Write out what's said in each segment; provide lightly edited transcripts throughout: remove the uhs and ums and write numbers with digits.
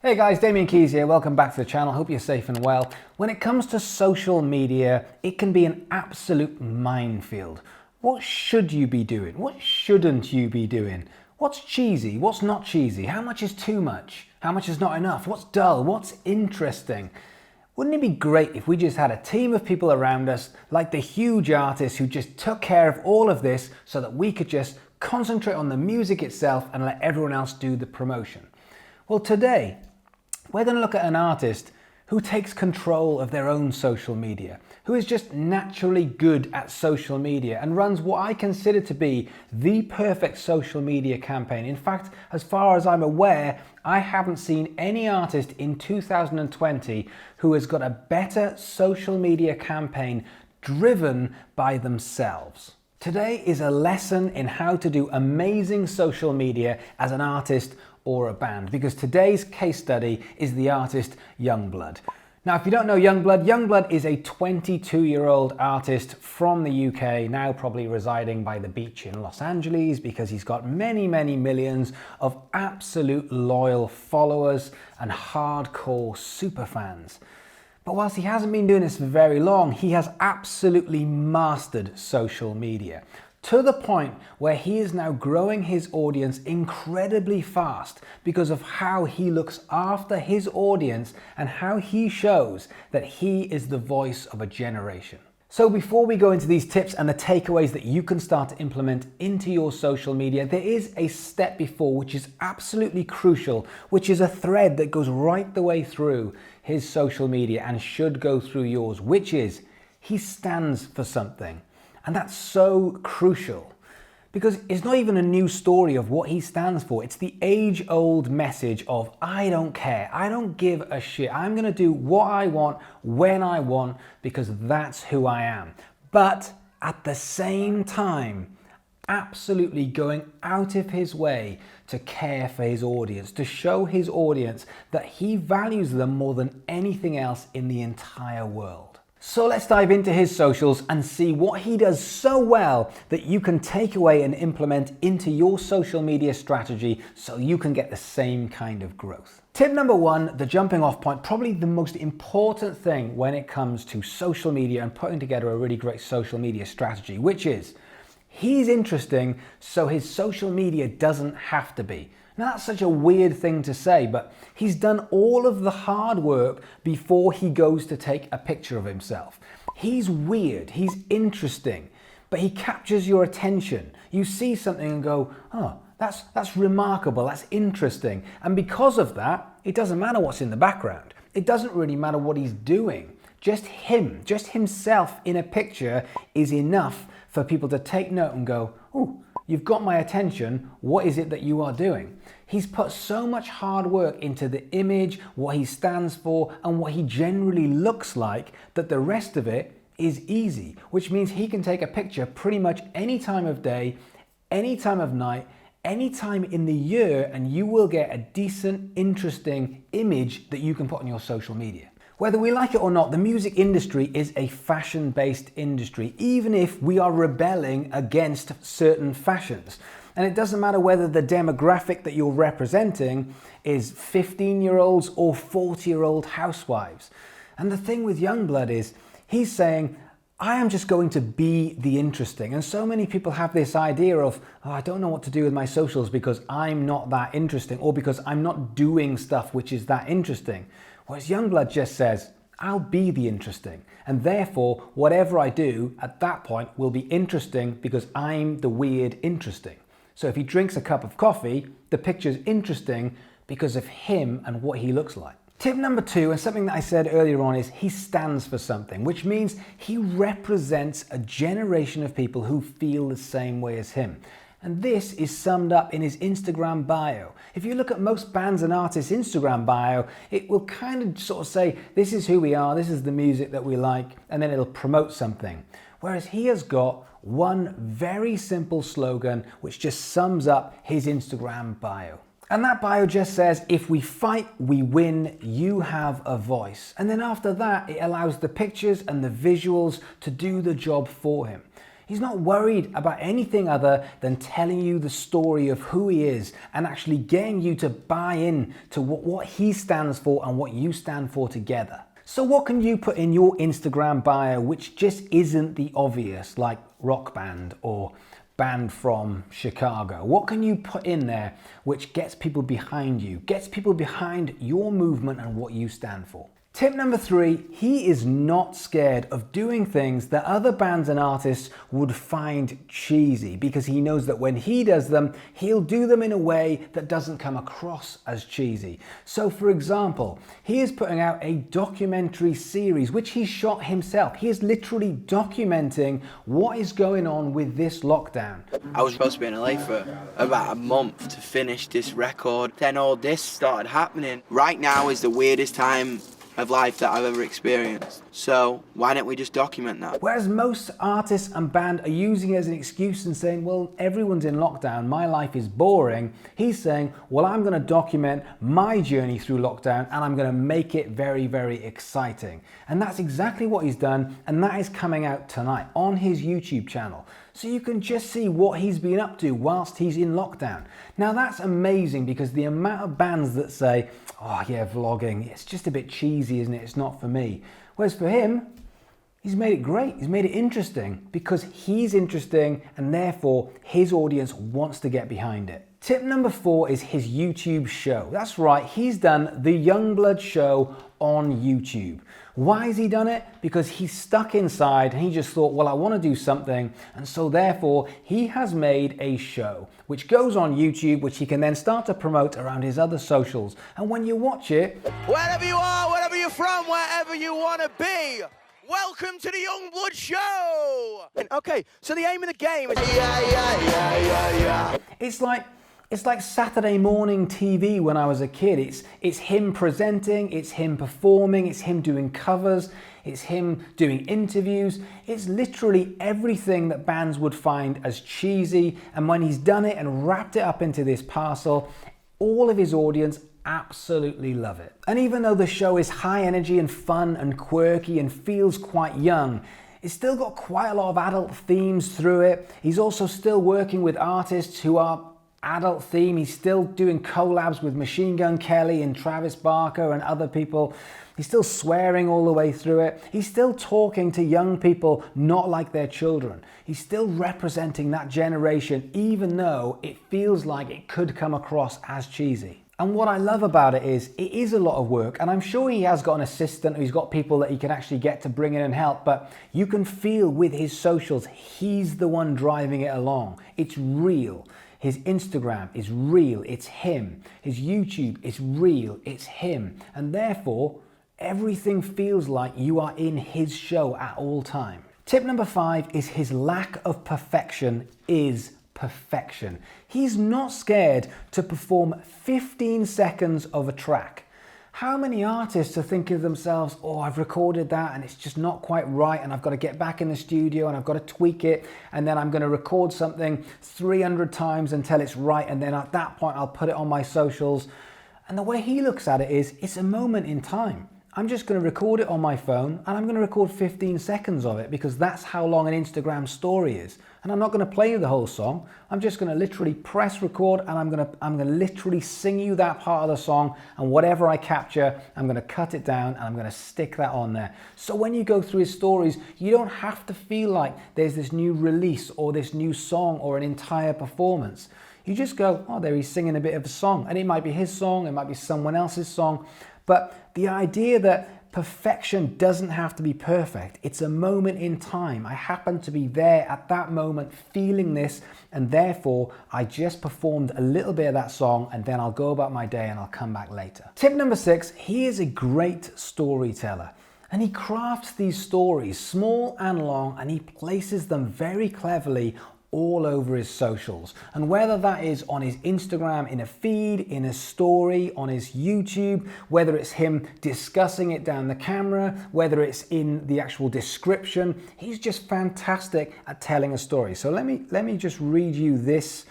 Hey guys, Damian Keyes here. Welcome back to the channel. Hope you're safe and well. When it comes to social media, it can be an absolute minefield. What should you be doing? What shouldn't you be doing? What's cheesy? What's not cheesy? How much is too much? How much is not enough? What's dull? What's interesting? Wouldn't it be great if we just had a team of people around us, like the huge artists who just took care of all of this so that we could just concentrate on the music itself and let everyone else do the promotion? Well, today, we're going to look at an artist who takes control of their own social media, who is just naturally good at social media and runs what I consider to be the perfect social media campaign. In fact, as far as I'm aware, I haven't seen any artist in 2020 who has got a better social media campaign driven by themselves. Today is a lesson in how to do amazing social media as an artist or a band, because today's case study is the artist Yungblud. Now, if you don't know Yungblud is a 22-year-old artist from the UK, now probably residing by the beach in Los Angeles because he's got many, many millions of absolute loyal followers and hardcore super fans. But whilst he hasn't been doing this for very long, he has absolutely mastered social media, to the point where he is now growing his audience incredibly fast because of how he looks after his audience and how he shows that he is the voice of a generation. So before we go into these tips and the takeaways that you can start to implement into your social media, there is a step before which is absolutely crucial, which is a thread that goes right the way through his social media and should go through yours, which is he stands for something. And that's so crucial because it's not even a new story of what he stands for. It's the age-old message of, I don't care, I don't give a shit. I'm going to do what I want, when I want, because that's who I am. But at the same time, absolutely going out of his way to care for his audience, to show his audience that he values them more than anything else in the entire world. So let's dive into his socials and see what he does so well that you can take away and implement into your social media strategy so you can get the same kind of growth. Tip number one, the jumping off point, probably the most important thing when it comes to social media and putting together a really great social media strategy, which is he's interesting so his social media doesn't have to be. Now that's such a weird thing to say, but he's done all of the hard work before he goes to take a picture of himself. He's weird, he's interesting, but he captures your attention. You see something and go, oh, that's remarkable, that's interesting. And because of that, it doesn't matter what's in the background. It doesn't really matter what he's doing. Just him, just himself in a picture is enough for people to take note and go, oh, you've got my attention, what is it that you are doing? He's put so much hard work into the image, what he stands for, and what he generally looks like that the rest of it is easy, which means he can take a picture pretty much any time of day, any time of night, any time in the year, and you will get a decent, interesting image that you can put on your social media. Whether we like it or not, the music industry is a fashion-based industry, even if we are rebelling against certain fashions. And it doesn't matter whether the demographic that you're representing is 15-year-olds or 40-year-old housewives. And the thing with Yungblud is, he's saying, I am just going to be the interesting. And so many people have this idea of, oh, I don't know what to do with my socials because I'm not that interesting, or because I'm not doing stuff which is that interesting. Whereas Yungblud just says, I'll be the interesting. And therefore, whatever I do at that point will be interesting because I'm the weird interesting. So if he drinks a cup of coffee, the picture's interesting because of him and what he looks like. Tip number two, and something that I said earlier on, is he stands for something, which means he represents a generation of people who feel the same way as him. And this is summed up in his Instagram bio. If you look at most bands and artists' Instagram bio, it will kind of sort of say, this is who we are, this is the music that we like, and then it'll promote something. Whereas he has got one very simple slogan which just sums up his Instagram bio. And that bio just says, if we fight, we win, you have a voice. And then after that, it allows the pictures and the visuals to do the job for him. He's not worried about anything other than telling you the story of who he is and actually getting you to buy in to what he stands for and what you stand for together. So what can you put in your Instagram bio which just isn't the obvious, like rock band or band from Chicago? What can you put in there which gets people behind you, gets people behind your movement and what you stand for? Tip number 3, he is not scared of doing things that other bands and artists would find cheesy, because he knows that when he does them, he'll do them in a way that doesn't come across as cheesy. So for example, he is putting out a documentary series which he shot himself. He is literally documenting what is going on with this lockdown. I was supposed to be in LA for about a month to finish this record. Then all this started happening. Right now is the weirdest time of life that I've ever experienced. So why don't we just document that? Whereas most artists and band are using it as an excuse and saying, well, everyone's in lockdown, my life is boring. He's saying, well, I'm gonna document my journey through lockdown and I'm gonna make it very, very exciting. And that's exactly what he's done, and that is coming out tonight on his YouTube channel. So you can just see what he's been up to whilst he's in lockdown. Now that's amazing, because the amount of bands that say, oh yeah, vlogging, it's just a bit cheesy, isn't it? It's not for me. Whereas for him, he's made it great. He's made it interesting because he's interesting and therefore his audience wants to get behind it. Tip number 4 is his YouTube show. That's right, he's done the Youngblood show on YouTube. Why has he done it? Because he's stuck inside and he just thought, well, I want to do something. And so therefore he has made a show which goes on YouTube, which he can then start to promote around his other socials. And when you watch it, wherever you are, wherever you're from, wherever you want to be, welcome to the Youngblood show. Okay, so the aim of the game is It's like Saturday morning TV when I was a kid. It's him presenting, it's him performing, it's him doing covers, it's him doing interviews. It's literally everything that bands would find as cheesy. And when he's done it and wrapped it up into this parcel, all of his audience absolutely love it. And even though the show is high energy and fun and quirky and feels quite young, it's still got quite a lot of adult themes through it. He's also still working with artists who are adult theme. He's still doing collabs with Machine Gun Kelly and Travis Barker and other people. He's still swearing all the way through it. He's still talking to young people not like their children. He's still representing that generation, even though it feels like it could come across as cheesy. And what I love about it is a lot of work, and I'm sure he has got an assistant, or he's got people that he can actually get to bring in and help, but you can feel with his socials, he's the one driving it along. It's real. His Instagram is real, it's him. His YouTube is real, it's him. And therefore, everything feels like you are in his show at all time. Tip number 5 is his lack of perfection is perfection. He's not scared to perform 15 seconds of a track. How many artists are thinking to themselves, oh, I've recorded that and it's just not quite right and I've got to get back in the studio and I've got to tweak it, and then I'm going to record something 300 times until it's right, and then at that point I'll put it on my socials. And the way he looks at it is, it's a moment in time. I'm just going to record it on my phone and I'm going to record 15 seconds of it, because that's how long an Instagram story is. And I'm not going to play you the whole song. I'm just going to literally press record and I'm going to literally sing you that part of the song, and whatever I capture, I'm going to cut it down and I'm going to stick that on there. So when you go through his stories, you don't have to feel like there's this new release or this new song or an entire performance. You just go, oh, there he's singing a bit of a song, and it might be his song, it might be someone else's song. But the idea that perfection doesn't have to be perfect. It's a moment in time. I happen to be there at that moment feeling this, and therefore I just performed a little bit of that song, and then I'll go about my day and I'll come back later. Tip number 6, he is a great storyteller. And he crafts these stories, small and long, and he places them very cleverly all over his socials. And whether that is on his Instagram in a feed, in a story, on his YouTube, whether it's him discussing it down the camera, whether it's in the actual description, he's just fantastic at telling a story. So let me just read you this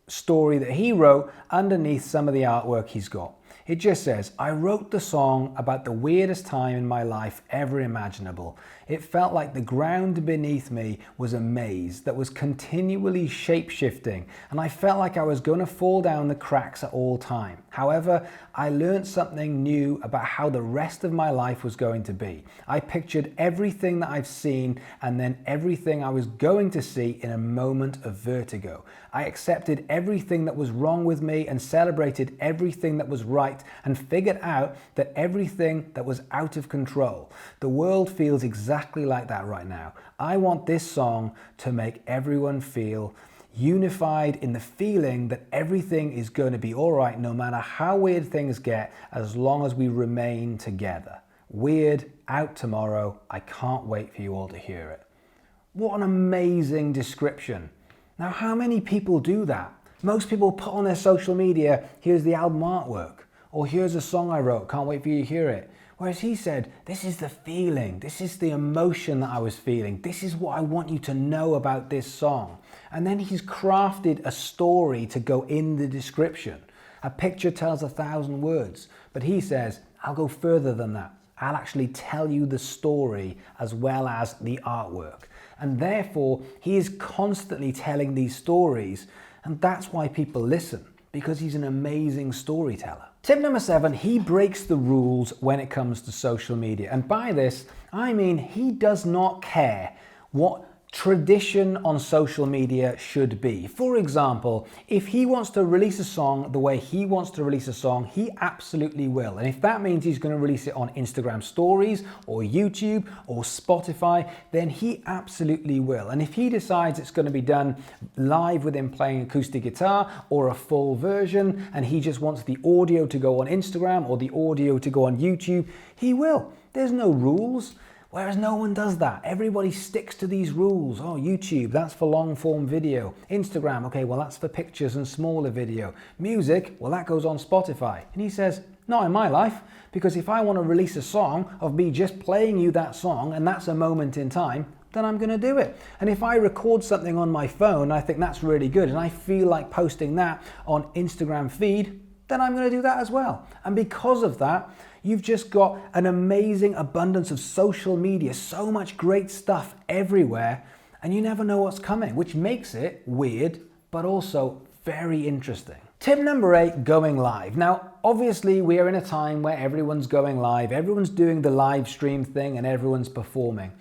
story that he wrote underneath some of the artwork he's got. It just says, I wrote the song about the weirdest time in my life ever imaginable. It felt like the ground beneath me was a maze that was continually shape-shifting, and I felt like I was going to fall down the cracks at all time. However, I learned something new about how the rest of my life was going to be. I pictured everything that I've seen and then everything I was going to see in a moment of vertigo. I accepted everything that was wrong with me and celebrated everything that was right, and figured out that everything that was out of control. The world feels exactly like that right now. I want this song to make everyone feel unified in the feeling that everything is going to be all right no matter how weird things get, as long as we remain together. Weird, out tomorrow. I can't wait for you all to hear it. What an amazing description. Now, how many people do that? Most people put on their social media, here's the album artwork, or here's a song I wrote, can't wait for you to hear it. Whereas he said, this is the feeling, this is the emotion that I was feeling, this is what I want you to know about this song. And then he's crafted a story to go in the description. A picture tells 1,000 words, but he says, I'll go further than that. I'll actually tell you the story as well as the artwork. And therefore, he is constantly telling these stories, and that's why people listen, because he's an amazing storyteller. Tip number 7, he breaks the rules when it comes to social media. And by this, I mean he does not care what tradition on social media should be. For example, if he wants to release a song the way he wants to release a song, he absolutely will. And if that means he's going to release it on Instagram stories or YouTube or Spotify, then he absolutely will. And if he decides it's going to be done live with him playing acoustic guitar or a full version, and he just wants the audio to go on Instagram or the audio to go on YouTube, he will. There's no rules. Whereas no one does that. Everybody sticks to these rules. Oh, YouTube, that's for long form video. Instagram, okay, well that's for pictures and smaller video. Music, well that goes on Spotify. And he says, not in my life, because if I want to release a song of me just playing you that song, and that's a moment in time, then I'm going to do it. And if I record something on my phone, I think that's really good, and I feel like posting that on Instagram feed, then I'm going to do that as well. And because of that, you've just got an amazing abundance of social media, so much great stuff everywhere, and you never know what's coming, which makes it weird, but also very interesting. Tip number 8, going live. Now, obviously we are in a time where everyone's going live, everyone's doing the live stream thing, and everyone's performing.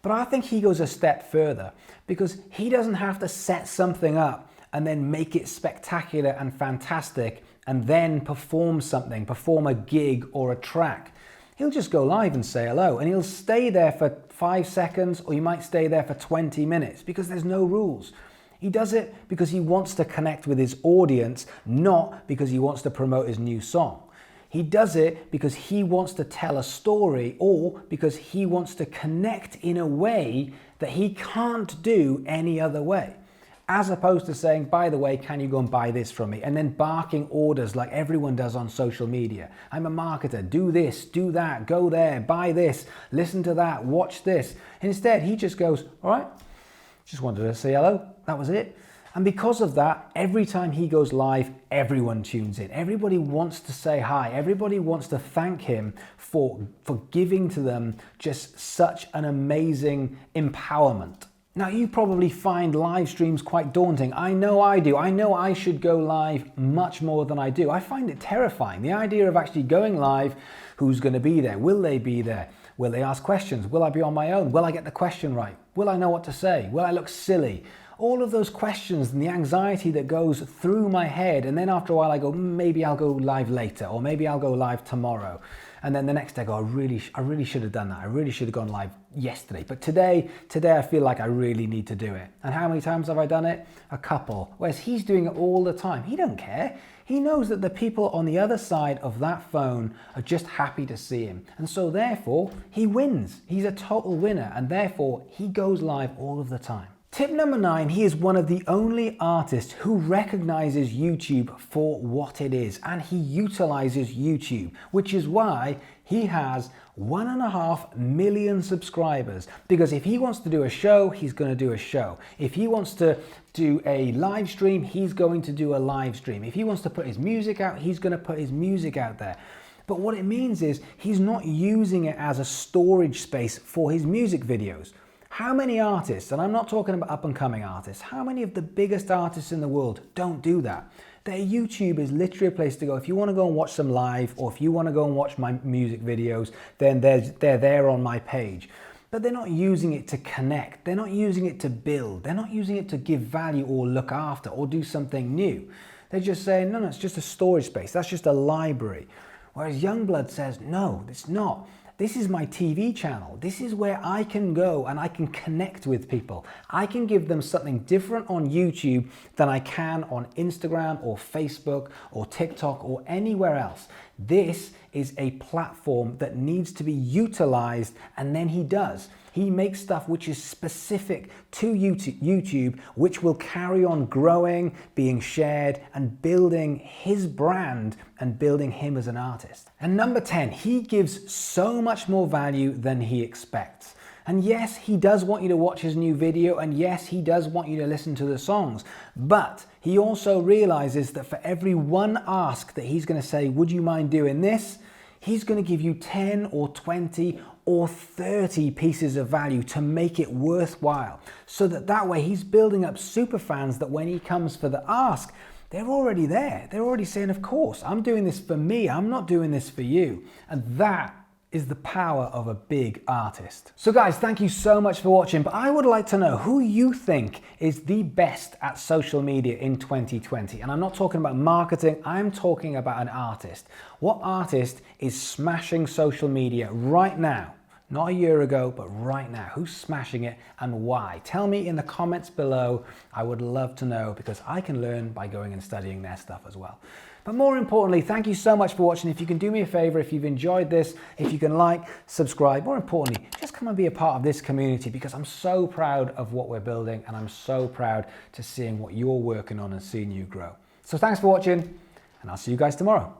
But I think he goes a step further, because he doesn't have to set something up and then make it spectacular and fantastic and then perform something, perform a gig or a track. He'll just go live and say hello, and he'll stay there for 5 seconds, or he might stay there for 20 minutes because there's no rules. He does it because he wants to connect with his audience, not because he wants to promote his new song. He does it because he wants to tell a story, or because he wants to connect in a way that he can't do any other way. As opposed to saying, by the way, can you go and buy this from me? And then barking orders like everyone does on social media. I'm a marketer, do this, do that, go there, buy this, listen to that, watch this. Instead, he just goes, all right, just wanted to say hello, that was it. And because of that, every time he goes live, everyone tunes in. Everybody wants to say hi. Everybody wants to thank him for giving to them just such an amazing empowerment. Now, you probably find live streams quite daunting. I know I do. I know I should go live much more than I do. I find it terrifying. The idea of actually going live, who's going to be there? Will they be there? Will they ask questions? Will I be on my own? Will I get the question right? Will I know what to say? Will I look silly? All of those questions and the anxiety that goes through my head, and then after a while I go, maybe I'll go live later, or maybe I'll go live tomorrow. And then the next day I go, I really should have done that. I really should have gone live yesterday. But today I feel like I really need to do it. And how many times have I done it? A couple. Whereas he's doing it all the time. He don't care. He knows that the people on the other side of that phone are just happy to see him. And so therefore, he wins. He's a total winner. And therefore, he goes live all of the time. Tip number 9, he is one of the only artists who recognizes YouTube for what it is, and he utilizes YouTube, which is why he has 1.5 million subscribers. Because if he wants to do a show, he's going to do a show. If he wants to do a live stream, he's going to do a live stream. If he wants to put his music out, he's going to put his music out there. But what it means is he's not using it as a storage space for his music videos. How many artists, and I'm not talking about up and coming artists, how many of the biggest artists in the world don't do that? Their YouTube is literally a place to go. If you want to go and watch some live, or if you want to go and watch my music videos, then they're there on my page. But they're not using it to connect. They're not using it to build. They're not using it to give value or look after or do something new. They're just saying, no, it's just a storage space. That's just a library. Whereas Youngblood says, no, it's not. This is my TV channel. This is where I can go and I can connect with people. I can give them something different on YouTube than I can on Instagram or Facebook or TikTok or anywhere else. This is a platform that needs to be utilized, and then he does. He makes stuff which is specific to YouTube, which will carry on growing, being shared, and building his brand and building him as an artist. And number 10, he gives so much more value than he expects. And yes, he does want you to watch his new video, and yes, he does want you to listen to the songs, but he also realizes that for every one ask that he's going to say, would you mind doing this? He's going to give you 10 or 20 or 30 pieces of value to make it worthwhile, so that way he's building up super fans that when he comes for the ask, they're already there. They're already saying, of course, I'm doing this for me. I'm not doing this for you. And that is the power of a big artist. So guys, thank you so much for watching, but I would like to know who you think is the best at social media in 2020. And I'm not talking about marketing, I'm talking about an artist. What artist is smashing social media right now? Not a year ago, but right now. Who's smashing it and why? Tell me in the comments below. I would love to know, because I can learn by going and studying their stuff as well. But more importantly, thank you so much for watching. If you can do me a favor, if you've enjoyed this, if you can like, subscribe, more importantly, just come and be a part of this community, because I'm so proud of what we're building, and I'm so proud to seeing what you're working on and seeing you grow. So thanks for watching, and I'll see you guys tomorrow.